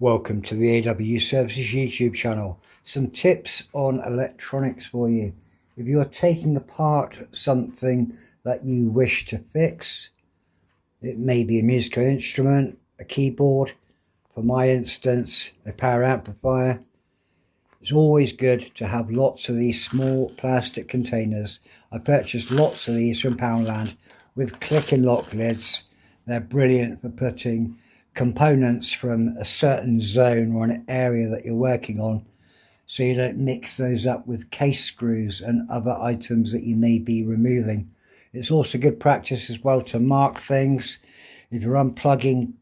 Welcome to the AW Services YouTube channel. Some tips on electronics for you. If you're taking apart something that you wish to fix, it may be a musical instrument, a keyboard, for my instance, a power amplifier. It's always good to have lots of these small plastic containers. I purchased lots of these from Poundland with click and lock lids. They're brilliant for putting components from a certain zone or an area that you're working on, so you don't mix those up with case screws and other items that you may be removing. It's also good practice as well to mark things. If you're unplugging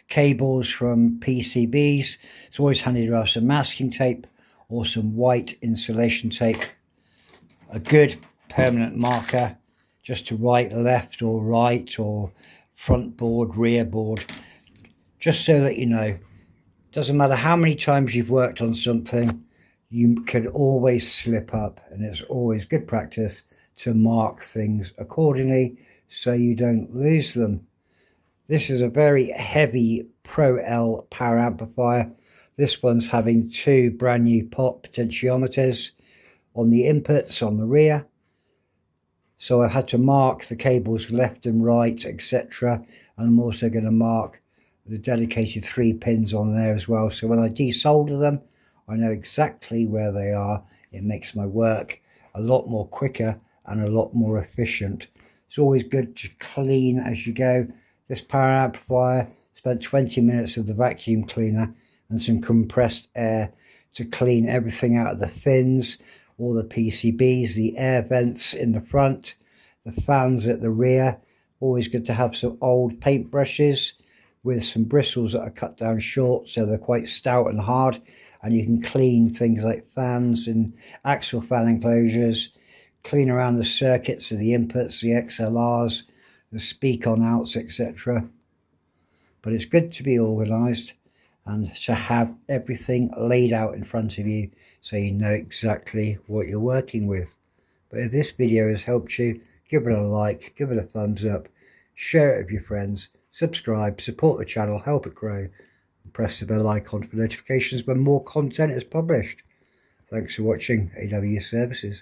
cables from PCBs, it's always handy to have some masking tape or some white insulation tape. A good permanent marker just to write left or right or front board, rear board, just so that you know. Doesn't matter how many times you've worked on something, you could always slip up, and it's always good practice to mark things accordingly so you don't lose them. This is a very heavy Pro L power amplifier. This one's having two brand new pot potentiometers on the inputs on the rear. So I've had to mark the cables left and right, etc. And I'm also going to mark the dedicated 3 pins on there as well. So when I desolder them, I know exactly where they are. It makes my work a lot more quicker and a lot more efficient. It's always good to clean as you go. This power amplifier spent 20 minutes of the vacuum cleaner and some compressed air to clean everything out of the fins, all the PCBs, the air vents in the front, the fans at the rear. Always good to have some old paint brushes with some bristles that are cut down short, so they're quite stout and hard, and you can clean things like fans and axle fan enclosures, clean around the circuits of the inputs, the XLRs, the speak-on outs, etc. But it's good to be organised and to have everything laid out in front of you so you know exactly what you're working with. But if this video has helped you, give it a like, give it a thumbs up, share it with your friends, subscribe, support the channel, help it grow, and press the bell icon for notifications when more content is published. Thanks for watching AW Services.